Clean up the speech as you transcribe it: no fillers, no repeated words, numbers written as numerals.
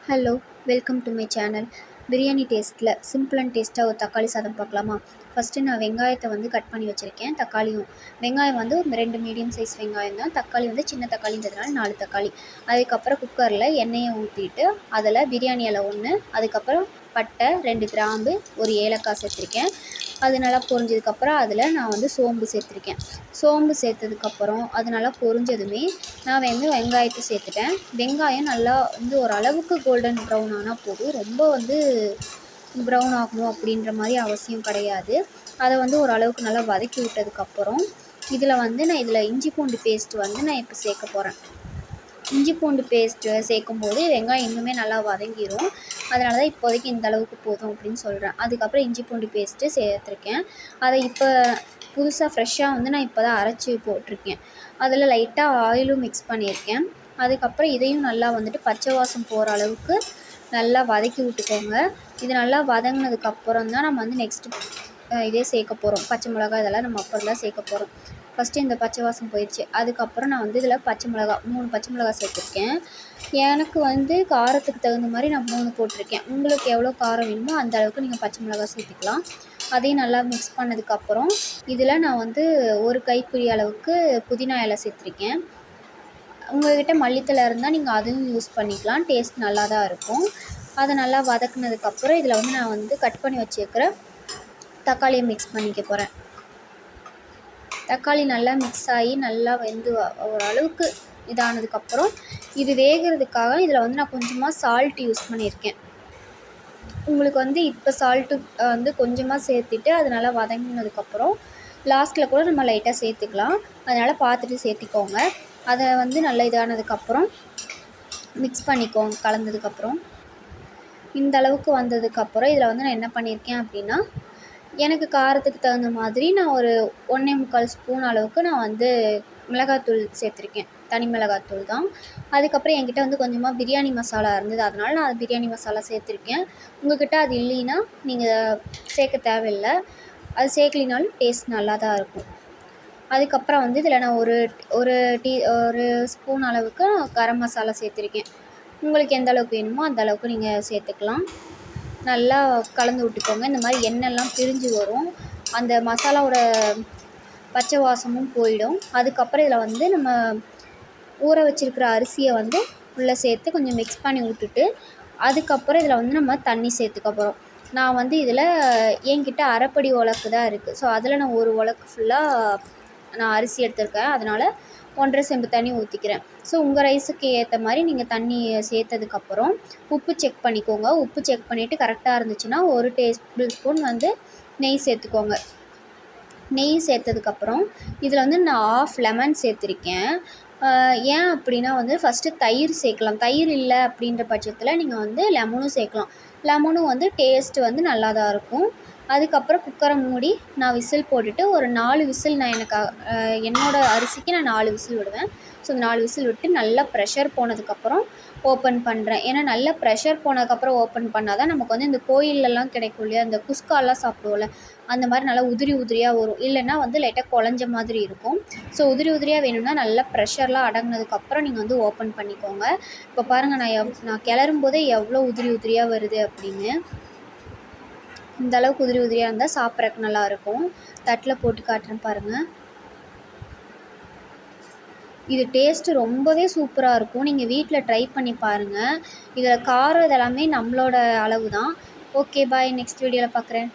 Hello, welcome to my channel. Biryani டேஸ்ட்டில் simple and டேஸ்ட்டாக ஒரு தக்காளி சாதம் பார்க்கலாமா? ஃபஸ்ட்டு நான் வெங்காயத்தை கட் பண்ணி வச்சுருக்கேன். வெங்காயம் ஒரு 2 மீடியம் சைஸ் வெங்காயம் தான். தக்காளி சின்ன தக்காளின்றதுனால 4 தக்காளி. அதுக்கப்புறம் குக்கரில் எண்ணெயை ஊற்றிட்டு அதில் பிரியாணி இலை 1, அதுக்கப்புறம் பட்டை, 2 கிராம்பு, ஒரு ஏலக்காய் சேர்த்துருக்கேன். அது நல்லா பொரிஞ்சதுக்கப்புறம் அதில் நான் சோம்பு சேர்த்துருக்கேன். சோம்பு சேர்த்ததுக்கப்புறம் அது நல்லா பொரிஞ்சதுமே நான் வெங்காயத்தை சேர்த்துட்டேன். வெங்காயம் நல்லா ஓரளவுக்கு கோல்டன் ப்ரௌன் ஆனால் போதும். ரொம்ப ப்ரௌன் ஆகணும் அப்படின்ற மாதிரி அவசியம் கிடையாது. அதை ஓரளவுக்கு நல்லா வதக்கி விட்டதுக்கப்புறம் இதில் நான் இஞ்சி பூண்டு பேஸ்ட்டு நான் இப்போ சேர்க்க போகிறேன். இஞ்சி பூண்டு பேஸ்ட்டு சேர்க்கும்போது வெங்காயம் இன்னுமே நல்லா வதங்கிடும். அதனால தான் இப்போதைக்கு இந்த அளவுக்கு போதும் அப்படின்னு சொல்கிறேன். அதுக்கப்புறம் இஞ்சி பூண்டு பேஸ்ட்டு சேர்த்துருக்கேன். அதை இப்போ புதுசாக ஃப்ரெஷ்ஷாக நான் இப்போ தான் அரைச்சி போட்டிருக்கேன். அதில் லைட்டாக ஆயிலும் மிக்ஸ் பண்ணியிருக்கேன். அதுக்கப்புறம் இதையும் நல்லா பச்சை வாசம் போகிற அளவுக்கு நல்லா வதக்கி விட்டுக்கோங்க. இது நல்லா வதங்கினதுக்கப்புறம் தான் நம்ம நெக்ஸ்ட்டு இதே சேர்க்க போகிறோம். பச்சை மிளகாய் இதெல்லாம் நம்ம அப்புறம் தான் சேர்க்க போகிறோம். ஃபஸ்ட்டு இந்த பச்சை வாசம் போயிடுச்சு. அதுக்கப்புறம் நான் இதில் 3 பச்சை மிளகாய் சேர்த்துருக்கேன். எனக்கு காரத்துக்கு தகுந்த மாதிரி நான் 3 போட்டிருக்கேன். உங்களுக்கு எவ்வளோ காரம் வேணுமோ அந்த அளவுக்கு நீங்கள் பச்சை மிளகாய் சேர்த்துக்கலாம். அதையும் நல்லா மிக்ஸ் பண்ணதுக்கப்புறம் இதில் நான் ஒரு கைப்பிடி அளவுக்கு புதினா இலை சேர்த்துருக்கேன். உங்கள்கிட்ட மல்லித்தலை இருந்தால் நீங்கள் அதுவும் யூஸ் பண்ணிக்கலாம். டேஸ்ட் நல்லா தான் இருக்கும். அதை நல்லா வதக்குனதுக்கப்புறம் இதில் நான் கட் பண்ணி வச்சுருக்கிற தக்காளியை மிக்ஸ் பண்ணிக்க போகிறேன். தக்காளி நல்லா மிக்ஸ் ஆகி நல்லா வெந்து ஓரளவுக்கு இதானதுக்கப்புறம் இது வேகிறதுக்காக இதில் நான் கொஞ்சமாக சால்ட் யூஸ் பண்ணியிருக்கேன். உங்களுக்கு இப்போ சால்ட்டு கொஞ்சமாக சேர்த்துட்டு அது நல்லா வதங்கினதுக்கப்புறம் லாஸ்ட்டில் கூட நம்ம லைட்டாக சேர்த்துக்கலாம். அதனால் பார்த்துட்டு சேர்த்திக்கோங்க. அதை நல்லா இதானதுக்கப்புறம் மிக்ஸ் பண்ணிக்கோங்க. கலந்ததுக்கப்புறம் இந்த அளவுக்கு வந்ததுக்கப்புறம் இதில் நான் என்ன பண்ணியிருக்கேன் அப்படின்னா, எனக்கு காரத்துக்கு தகுந்த மாதிரி நான் ஒரு 1.25 ஸ்பூன் அளவுக்கு நான் மிளகாத்தூள் சேர்த்துருக்கேன். தனி மிளகாத்தூள் தான். அதுக்கப்புறம் என்கிட்ட கொஞ்சமாக பிரியாணி மசாலா இருந்தது. அதனால் நான் பிரியாணி மசாலா சேர்த்துருக்கேன். உங்கள்கிட்ட அது இல்லைன்னா நீங்கள் சேர்க்க தேவையில்லை. அது சேர்க்கலினாலும் டேஸ்ட் நல்லா தான் இருக்கும். அதுக்கப்புறம் இதில் நான் ஒரு ஸ்பூன் அளவுக்கு கரம் மசாலா சேர்த்துருக்கேன். உங்களுக்கு எந்த அளவுக்கு வேணுமோ அந்த அளவுக்கு நீங்கள் சேர்த்துக்கலாம். நல்லா கலந்து விட்டுக்கோங்க. இந்த மாதிரி எண்ணெய்லாம் பிரிஞ்சு வரும். அந்த மசாலாவோட பச்சை வாசமும் போயிடும். அதுக்கப்புறம் இதில் நம்ம ஊற வச்சுருக்கிற அரிசியை உள்ளே சேர்த்து கொஞ்சம் மிக்ஸ் பண்ணி விட்டுட்டு அதுக்கப்புறம் இதில் நம்ம தண்ணி சேர்த்துக்க போகிறோம். நான் இதில் என்கிட்ட அரைப்படி உலக்கு தான் இருக்குது. ஸோ அதில் நான் ஒரு உலக்கு ஃபுல்லாக நான் அரிசி எடுத்துருக்கேன். அதனால் 1.5 செம்பு தண்ணி ஊற்றிக்கிறேன். ஸோ உங்கள் ரைஸுக்கு ஏற்ற மாதிரி நீங்கள் தண்ணி சேர்த்ததுக்கப்புறம் உப்பு செக் பண்ணிக்கோங்க. உப்பு செக் பண்ணிவிட்டு கரெக்டாக இருந்துச்சுன்னா 1 டேபிள் ஸ்பூன் நெய் சேர்த்துக்கோங்க. நெய் சேர்த்ததுக்கப்புறம் இதில் நான் 1/2 லெமன் சேர்த்துருக்கேன். ஏன் அப்படின்னா ஃபஸ்ட்டு தயிர் சேர்க்கலாம். தயிர் இல்லை அப்படின்ற பட்சத்தில் நீங்கள் லெமனும் சேர்க்கலாம். லெமனும் டேஸ்ட்டு நல்லா தான் இருக்கும். அதுக்கப்புறம் குக்கரை மூடி நான் விசில் போட்டுட்டு ஒரு 4 விசில் நான் என்னோடய அரிசிக்கு நான் 4 விசில் விடுவேன். ஸோ 4 விசில் விட்டு நல்லா ப்ரெஷர் போனதுக்கப்புறம் ஓப்பன் பண்ணுறேன். ஏன்னா நல்லா ப்ரெஷர் போனதுக்கப்புறம் ஓப்பன் பண்ணால் தான் நமக்கு இந்த கோயிலெல்லாம் கிடைக்கும் இல்லையா, அந்த குஸ்காலாம் சாப்பிடுவோம்ல, அந்த மாதிரி நல்லா உதிரி உதிரியாக வரும். இல்லைன்னா லைட்டாக குழஞ்ச மாதிரி இருக்கும். ஸோ உதிரி உதிரியாக வேணும்னா நல்லா ப்ரெஷர்லாம் அடங்கினதுக்கப்புறம் நீங்கள் ஓப்பன் பண்ணிக்கோங்க. இப்போ பாருங்கள், நான் கிளறும் போதே எவ்வளோ உதிரி உதிரியாக வருது அப்படின்னு. இந்த அளவுக்கு உதிரி உதிரியாக இருந்தால் சாப்பிட்றதுக்கு நல்லாயிருக்கும். தட்டில் போட்டு காட்டுறேன் பாருங்கள். இது டேஸ்ட்டு ரொம்பவே சூப்பராக இருக்கும். நீங்கள் வீட்டில் ட்ரை பண்ணி பாருங்கள். இதில் காரம் இதெல்லாமே நம்மளோட அளவு தான். ஓகே, பாய். நெக்ஸ்ட் வீடியோவில் பார்க்குறேன்.